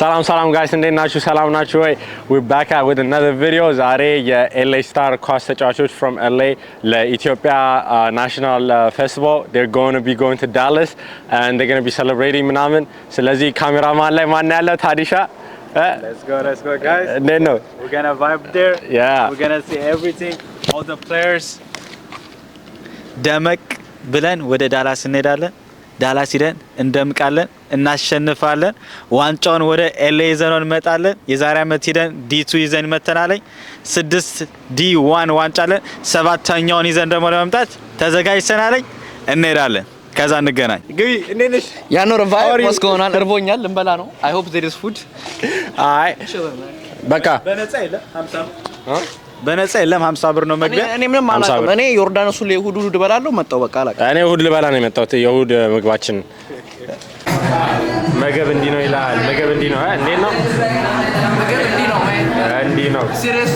ሰላም guys እንዴት ናችሁ ሰላም ናችሁ ወይ we're back out with another video ዛሬ የLA Star ኳስ ተጫዋቾች from LA ለኢትዮጵያ national festival they're going to be going to Dallas and they're going to be celebrating ምናምን ስለዚህ ካሜራማን ላይ ማን ያለው ታዲሻ Let's go guys. No. We're going to vibe there. Yeah. We're going to see everything, all the players. ደመቅ ብለን ወደ ዳላስ እንሄዳለን ዳላስ ሄደን እንደምቃለን እናሸንፋለን ዋንጫውን ወደ ኤልኤ ይዘን እንመጣለን የዛሬ አመት ሄደን ዲ2 ይዘን መተናለኝ 6 ዲ1 ዋንጫ አለን 7ኛውን ይዘን ደግሞ ለመምጣት ተዘጋጅተናለኝ እንሄዳለን ከዛ እንገናኝ ግቢ እንዴነሽ ያኖር ቫይብ what's going on እርቦኛል እንበላ ነው I hope there is food አይ በቃ በነፃ የለም 50 በነፃ የለም 50 ብር ነው መግቢያ እኔ ምንም አላውቅም እኔ ዮርዳኖስ ላይ እሁድ እበላለሁ መጣው በቃ አላውቅም እኔ እሁድ ልበላ ነው የመጣሁት የእሁድ ምግባችን ምግብ እንዲህ ነው ይላል ምግብ እንዲህ ነው እንዴት ነው ምግብ እንዲህ ነው ሲሪየስ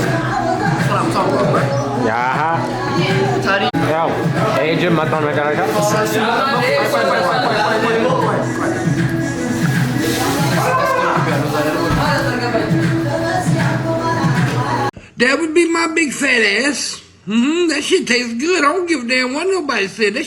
ያሃ ያው ኤጀም መጣው መጨረሻ That would be my big fat ass. That shit tastes good. I don't give a damn what nobody said. That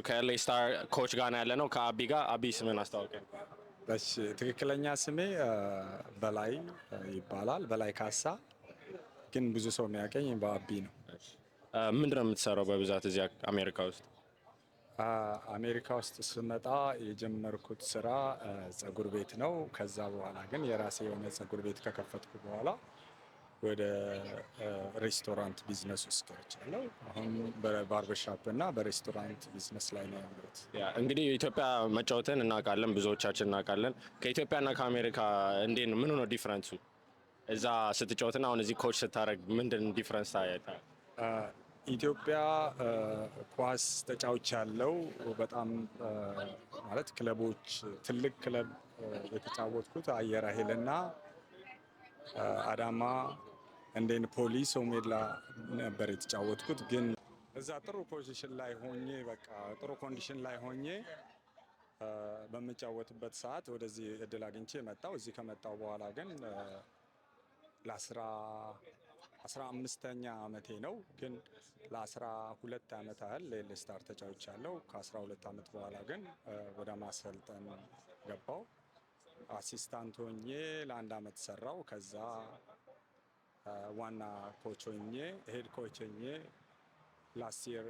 ከኤልኤ ስታር ኮች ጋር ነው ያለነው ከአቢ ጋር አቢ ስምን አስተዋውቀን እሺ ትክክለኛ ስሜ በላይ ይባላል በላይ ካሳ ግን ብዙ ሰው የሚያቀኝ በአቢ ነው ምንድነው የምትሰራው በብዛት እዚህ አሜሪካ ውስጥ አሜሪካ ውስጥ ስመጣ የጀመርኩት ስራ ጸጉር ቤት ነው ከዛ በኋላ ግን የራሴ የሆነ ጸጉር ቤት ከከፈትኩ በኋላ ወደ ሬስቶራንት ቢዝነስ ውስጥ ገብቻለሁ። አሁን በባርበርሻፕ እና በሬስቶራንት ቢዝነስ ላይ ነው ያለሁት። እንግዲህ ኢትዮጵያ መጫወትን እናውቃለን፣ ብዙዎቻችን እናውቃለን። ከኢትዮጵያና ከአሜሪካ እንዴት ነው? ምን ነው ዲፍረንሱ? እዛ ስትጫወትና አሁን እዚህ ኮች ስታደርግ ምንድን ዲፍረንስ ታያለህ? ኢትዮጵያ ኳስ ተጫውች ያለው በጣም ማለት ክለቦች ትልቅ ክለብ የተጫወትኩት አየር ኃይልና አዳማ እንዴን ፖሊስ ኦሜድላ ነበር የተጫወትኩት። ግን እዛ ጥሩ ፖዚሽን ላይ ሆኜ በቃ ጥሩ ኮንዲሽን ላይ ሆኜ በምጫወትበት ሰዓት ወደዚህ እድል አግኝቼ መጣው። እዚህ ከመጣው በኋላ ግን ለ15ኛ ዓመቴ ነው። ግን ለ12 ዓመት ያህል ለኤልስታር ተጫውቻለሁ። ከ12 ዓመት በኋላ ግን ወደ ማሰልጠን ገባው። አሲስታንት ሆኜ ለ1 ዓመት ሰራው። ከዛ ዋና ኮች ሆኜ ሄድ ኮች ሆኜ ላስት ይር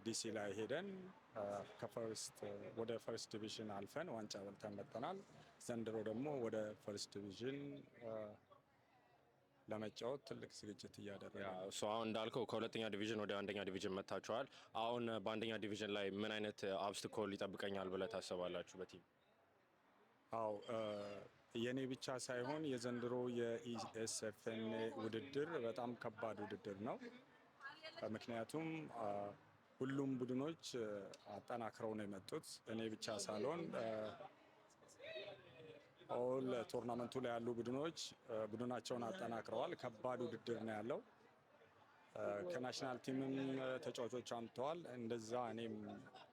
ዲሲ ላይ ሄደን ወደ ፈርስት ዲቪዥን አልፈን ዋንጫ በልተን መጥተናል። ዘንድሮ ደግሞ ወደ ፈርስት ዲቪዥን ለመጫወት ትልቅ ዝግጅት እያደረገ ነው። አሁን እንዳልከው ከሁለተኛ ዲቪዥን ወደ አንደኛ ዲቪዥን መጥታችኋል። አሁን በአንደኛ ዲቪዥን ላይ ምን አይነት አብስቲኮል ይጠብቀኛል ብለህ ታስባላችሁ በቲም? አው የኔ ብቻ ሳይሆን የዘንድሮ የኢኤስኤፍኤን ውድድር በጣም ከባድ ውድድር ነው። ምክንያቱም ሁሉም ቡድኖች አጠናክረው ነው የመጡት። እኔ ብቻ ሳልሆን ኦል ቶርናመንቱ ላይ ያሉ ቡድኖች ቡድናቸውን አጠናክረዋል። ከባድ ውድድር ነው ያለው። ከናሽናል ቲምም ተጫዋቾች አምጥተዋል። እንደዛ እኔም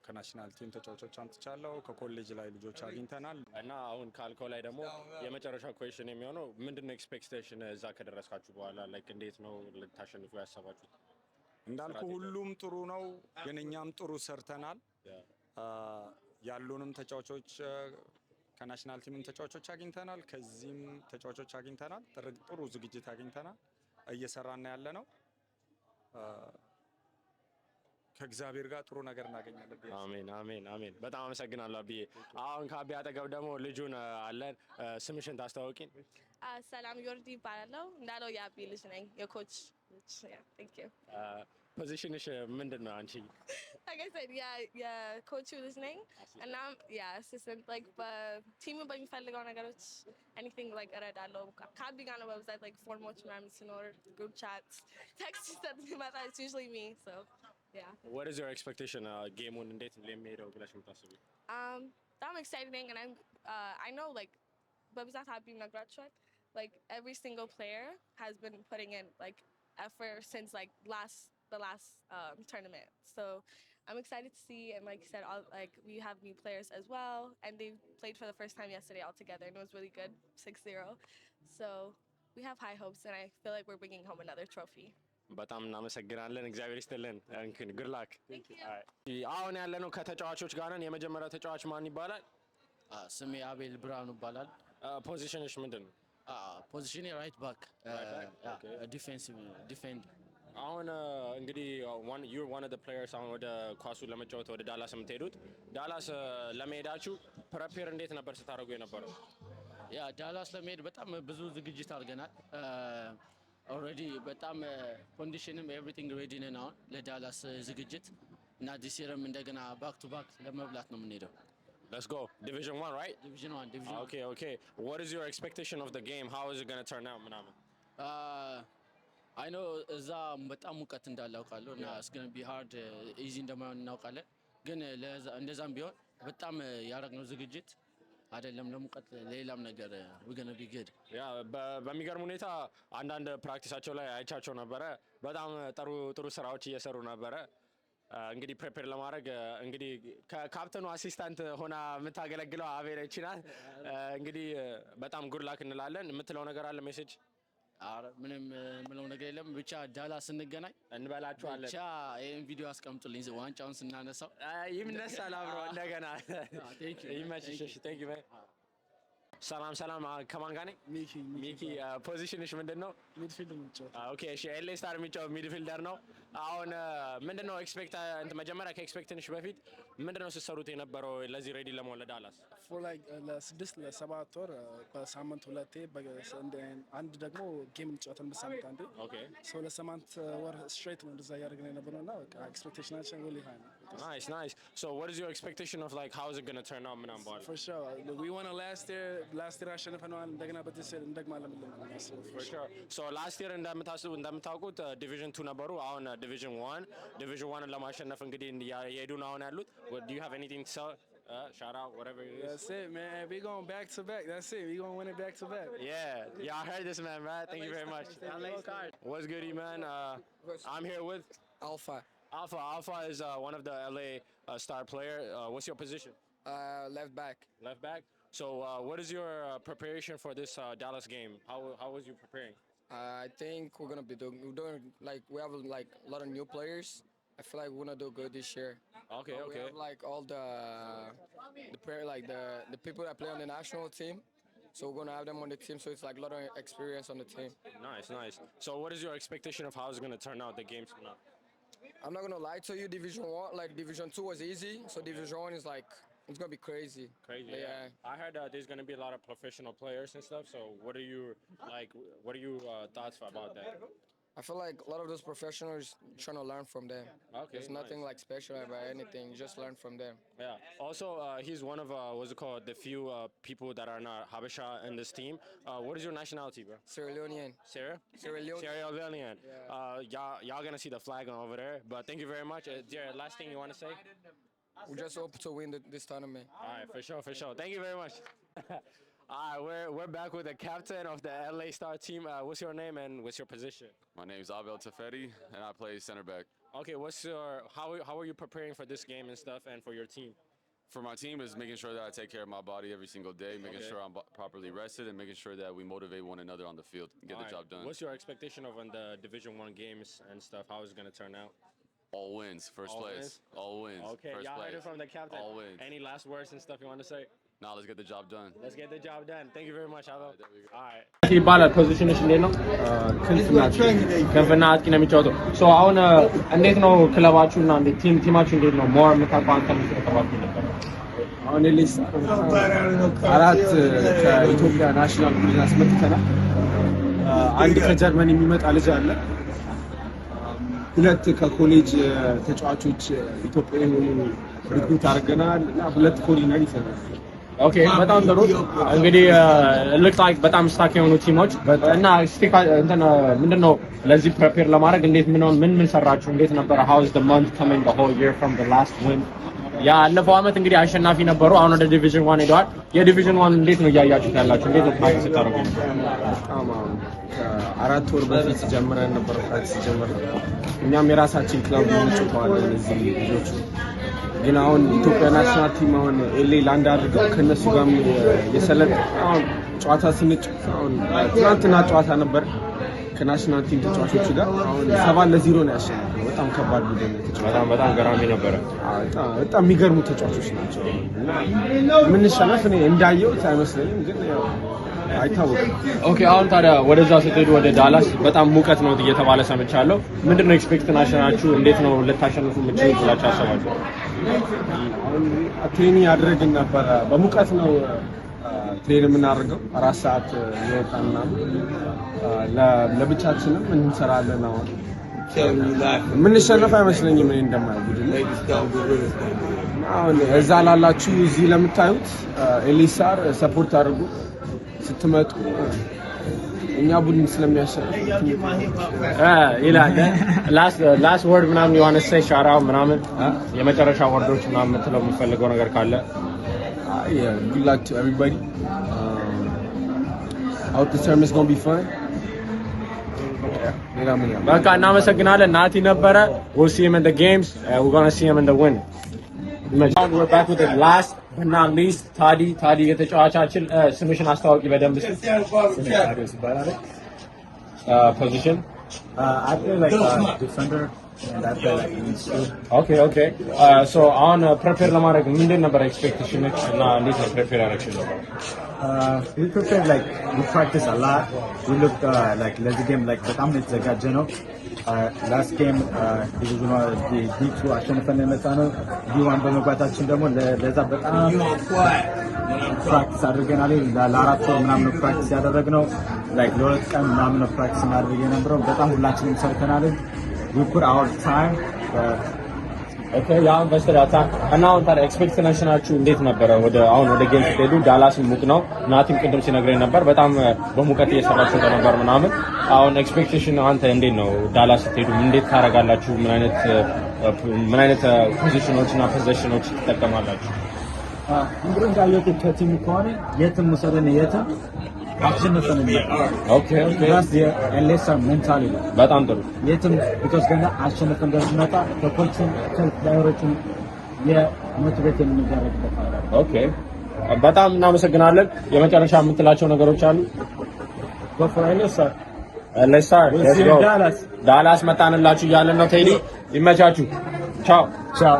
ከናሽናል ቲም ተጫዋቾች አምጥቻለሁ። ከኮሌጅ ላይ ልጆች አግኝተናል። እና አሁን ካልከው ላይ ደግሞ የመጨረሻ ኩዌሽን የሚሆነው ምንድነው ኤክስፔክቴሽን እዛ ከደረስካችሁ በኋላ ላይክ እንዴት ነው ልታሸንፉ ያሰባችሁት? እንዳልኩ ሁሉም ጥሩ ነው፣ ግን እኛም ጥሩ ሰርተናል። ያሉንም ተጫዋቾች ከናሽናል ቲምም ተጫዋቾች አግኝተናል፣ ከዚህም ተጫዋቾች አግኝተናል። ጥሩ ዝግጅት አግኝተናል። እየሰራን ያለ ነው። ከእግዚአብሔር ጋር ጥሩ ነገር እናገኛለን። አሜን አሜን አሜን። በጣም አመሰግናለሁ አብዬ። አሁን ከአቢ አጠገብ ደግሞ ልጁን አለን። ስምሽን ታስተዋውቂን? ሰላም ዮርዲ ይባላለሁ። እንዳለው የአቢ ልጅ ነኝ፣ የኮች ልጅ። ፖዚሽንሽ ምንድን ነው አንቺ? የኮቹ ልጅ ነኝ እና አሲስታንት በቲሙ በሚፈልገው ነገሮች ኤኒቲንግ እረዳለሁ። ከአቢ ጋር ነው በብዛት ፎርሞች ምናምን ሲኖር ግሩፕ ቻት ቴክስት ሲሰጥ ሲመጣ ኢትስ ዩዥዋሊ ሚ ሶ What is your expectation? ጌሙን እንዴት እንደሚሄደው ብለሽ የምታስቢው? በጣም ኤክሳይትድ ነኝ and I know በብዛት አቢ ነግራቸዋል. Every single player has been putting in effort since the last tournament. So I'm excited to see, and like you said, we have new players as well, and they played for the first time yesterday all together, and it was really good, 6-0. So we have high hopes, and I feel like we're bringing home another trophy. በጣም እናመሰግናለን። እግዚአብሔር ይስጥልን። ጉድ ላክ። አሁን ያለነው ከተጫዋቾች ጋር ነን። የመጀመሪያው ተጫዋች ማን ይባላል? ስሜ አቤል ብርሃኑ ይባላል። ፖዚሽንሽ ምንድን ነው? ፖዚሽን ራይት ባክ ዲፌንድ። አሁን እንግዲህ you're one of the players አሁን ወደ ኳሱ ለመጫወት ወደ ዳላስ የምትሄዱት። ዳላስ ለመሄዳችሁ ፕሬፔር እንዴት ነበር ስታደርጉ የነበረው? ዳላስ ለመሄድ በጣም ብዙ ዝግጅት አድርገናል። ኦልሬዲ በጣም ኮንዲሽንም ኤቭሪቲንግ ሬዲ ነን አሁን ለዳላስ ዝግጅት እና ዲስ ይርም እንደገና ባክ ቱ ባክ ለመብላት ነው የምንሄደው። Let's go. Division 1, right? Division 1. Okay. What is your expectation of the game? How is it going to turn out? I know እዛ በጣም ሙቀት እንዳለ አውቃለሁ እና it's going to be hard easy እንደማይሆን እናውቃለን። ግን እንደዛም ቢሆን በጣም ያደረግነው ዝግጅት አይደለም ለሙቀት ለሌላም ነገር we're going to be good. በሚገርም ሁኔታ አንዳንድ ፕራክቲሳቸው ላይ አይቻቸው ነበረ። በጣም ጥሩ ስራዎች እየሰሩ ነበረ። እንግዲህ ፕሪፔር ለማድረግ እንግዲህ ከካፕተኑ አሲስታንት ሆና የምታገለግለው አቤረች ናት። እንግዲህ በጣም ጉድ ላክ እንላለን። የምትለው ነገር አለ ሜሴጅ? ምንም ምለው ነገር የለም። ብቻ ዳላስ እንገናኝ እንበላችኋለን። ብቻ ይሄን ቪዲዮ አስቀምጡልኝ ዋንጫውን ስናነሳው ይምነሳል አብሮ እንደገና። ይመችሽ። ቴንክ ዩ። ሰላም ከማን ጋር ነኝ? ሚኪ። ፖዚሽንሽ ምንድን ነው? ሚድፊልድ ነው። ኦኬ እሺ። ኤልኤ ስታር የሚጫወት ሚድፊልደር ነው። አሁን ምንድነው ኤክስፔክት እንት መጀመሪያ ከኤክስፔክቴሽንሽ በፊት ምንድነው ስትሰሩት የነበረው ለዚህ ሬዲ ለመሆን ለዳላስ? ፎር ላይክ ለስድስት ለሰባት ወር በሳምንት ሁለቴ አንድ ደግሞ ጌም እንጫወተን በሳምንት አንዴ። ኦኬ ሶ ለሰማንት ወር ስትሬት ነው እንደዛ እያደረግን የነበረውና በቃ ኤክስፔክቴሽናችን really high ነው። Nice. So what is your expectation of like how is it going to turn out ምናምን በኋላ? For sure. We won last year አሸንፈነዋል። እንደገና በዚህ ሲል እንደግማለን ብለን ነው የምናስበው። For sure. So last year እንደምታውቁት ዲቪዥን 2 ነበሩ። አሁን ዲቪዥን 1 ለማሸነፍ እንግዲህ እየሄዱ ነው አሁን ያሉት. Do you have anything to say? Shout out, whatever it is. That's it, man. We going back to back. That's it. We going to win it back to back. Yeah, I heard this, man. Thank you very much. What's good, man? I'm here with Alpha. Alpha is one of the LA star player. What's your position? Left back. Left back. So, what is your preparation for this Dallas game? How was you preparing? I think we're gonna be doing like we have like a lot of new players. I feel like we're gonna do good this year. Okay. We have like all the player like the people that play on the national team. So we're gonna have them on the team. So it's like a lot of experience on the team. Nice. So, what is your expectation of how it's gonna turn out the games now? I'm not gonna lie to you. Division 1, like Division 2 was easy. So Division 1 is like it's gonna be crazy. Yeah. I heard there's gonna be a lot of professional players and stuff. So, what are you like? What are your thoughts about that? I feel like a lot of those professionals trying to learn from them. Okay, There's nothing like special about anything. You just learn from them. Yeah. Also, he's one of what's it called? The few people that are not Habesha in this team. What is your nationality, bro? Sierra Leonean. Sierra Leonean. Y'all gonna see the flag over there. But thank you very much. Jared, last thing you want to say? We just hope to win this tournament. All right, for sure. Thank you very much. All right, we're back with the captain of the LA Star team. What's your name and what's your position? My name is Abel Teferi, and I play center back. Okay, how are you preparing for this game and stuff, and for your team? For my team is making sure that I take care of my body every single day, making sure I'm properly rested, and making sure that we motivate one another on the field and get the job done. What's your expectation of on the Division 1 games and stuff? How is it going to turn out? All wins, first place. All wins, Okay, first y'all place. heard it from the captain. All wins. Any last words and stuff you want to say? Now let's get the job done. Let's get the job done. Thank you very much, Avo. All right. ይባላል ፖዚሽንሽ እንዴት ነው? ክንፍና አጥቂ ነው የሚጫወተው። ሶ አሁን እንዴት ነው ክለባችሁና እንዴት ቲማችሁ እንዴት ነው? ሞር የምታውቀው አንተ ነው ተባባሪ ነበር። አሁን ሌስ አራት ከኢትዮጵያ ናሽናል ቡድን አስመጥተናል። አንድ ከጀርመን የሚመጣ ልጅ አለ። ሁለት ከኮሌጅ ተጫዋቾች ኢትዮጵያዊ ሪክሩት አድርገናል እና ሁለት ፎሪነር ይሰራል። ኦኬ በጣም ጥሩ። እንግዲህ ሉክ ላይክ በጣም ስታክ የሆኑ ቲሞች እና ስቲክ እንትን ምንድነው ለዚህ ፕሪፔር ለማድረግ እንዴት ምን ሰራችሁ? እንዴት ነበር? how is the month coming the whole year from the last win? ያለፈው አመት እንግዲህ አሸናፊ ነበሩ። አሁን ወደ ዲቪዥን 1 ሄደዋል። የዲቪዥን 1 እንዴት ነው እያያችሁት ያላችሁ? እንዴት ነው ፕራክቲስ ታደርጉ? አራት ወር በፊት ጀምረን ነበር ፕራክቲስ ጀምረን እኛም የራሳችን ክለብ እንጫወታለን እዚህ ልጆቹ ግን አሁን ኢትዮጵያ ናሽናል ቲም አሁን ኤሌ ላንድ አድርገው ከነሱ ጋር የሰለጠ አሁን ጨዋታ ስንጫወት አሁን ትናንትና ጨዋታ ነበር ከናሽናል ቲም ተጫዋቾች ጋር አሁን 7-0 ነው ያሸነፈው። በጣም ከባድ ቡድን ነው። በጣም ገራሚ ነበረ። በጣም የሚገርሙ ተጫዋቾች ናቸው እና ምን ሸነፍ እኔ እንዳየሁት አይመስለኝም ግን ያው አይታወቅም። ኦኬ አሁን ታዲያ ወደዛ ስትሄዱ ወደ ዳላስ በጣም ሙቀት ነው እየተባለ ሰምቻለሁ። ምንድነው ኤክስፔክቴሽናችሁ? እንዴት ነው ልታሸንፉ የምትችሉት ብላችሁ አሰባችሁ? አሁን ትሬኒንግ ያደረግን ነበረ። በሙቀት ነው ትሬን የምናደርገው 4 ሰዓት ይወጣና ለብቻችንም እንሰራለን። አሁን የምንሸነፍ አይመስለኝም እኔ እንደማየው ቡድን አሁን እዛ ላላችሁ እዚህ ለምታዩት ኤሊሳር ሰፖርት አድርጉ ስትመጡ እኛ ቡድን ስለሚያሸንፍ ይላል። ላስት ወርድ ምናምን you want to say shout out ምናምን የመጨረሻ ወርዶች ምናምን የምትለው የምትፈልገው ነገር ካለ? Yeah, good luck to everybody. I hope this tournament is going to be fun. በቃ እናመሰግናለን። ናቲ ነበረ። we'll see him in the games. We're going to see him in the win. We're back with the last but not least ታዲ የተጫዋቻችን ስምሽን አስተዋውቂ በደንብ እስኪ። position I play like defender and I play like midfield. Okay. So on prepare ለማድረግ ምንድን ነበር expectation እና እንዴት ነው prepare ያደረግሽው? We prepared like we practice a lot. We looked like ለዚህ game like በጣም የተዘጋጀ ነው ላስት ጌም ዲቪዥን ዲ2 አሸንፈን የመጣ ነው። ዲ1 በመግባታችን ደግሞ ለዛ በጣም ፕራክቲስ አድርገናል። ለ4 ወር ምናምን ፕራክቲስ ያደረግነው ላይክ ለ2 ቀን ምናምን ፕራክቲስ እናደርግ የነበረው በጣም ሁላችንም ሰርተናል። we put our time ያ በስተዳታ እና አሁን ታዲያ ኤክስፔክቴሽናችሁ እንዴት ነበረ? አሁን ወደ ጌም ስትሄዱ ዳላስ ሙቅ ነው። ናቲም ቅድም ሲነግረኝ ነበር በጣም በሙቀት እየሰራችሁ እንደነበር ምናምን። አሁን ኤክስፔክቴሽን አንተ እንዴት ነው? ዳላስ ስትሄዱ እንዴት ታደርጋላችሁ? ምን አይነት ፖዚሽኖች ትጠቀማላችሁ? እንግዲህ እንዳየሁት ከቲም ከሆነ የትም ውሰደን የትም አሸንፈን ኦኬ የኤልኤስ ሜንታሊ ነው። በጣም ጥሩ የትም ቢኮዝ ገና አሸንፈን እንደምንመጣ ከኮችን ከፕሌየሮችን የሞቲቬት የምንደረግበት ነው። ኦኬ በጣም እናመሰግናለን። የመጨረሻ የምትላቸው ነገሮች አሉ? ዳላስ መጣንላችሁ እያለን ነው። ቴዲ ይመቻችሁ። ቻው ቻው።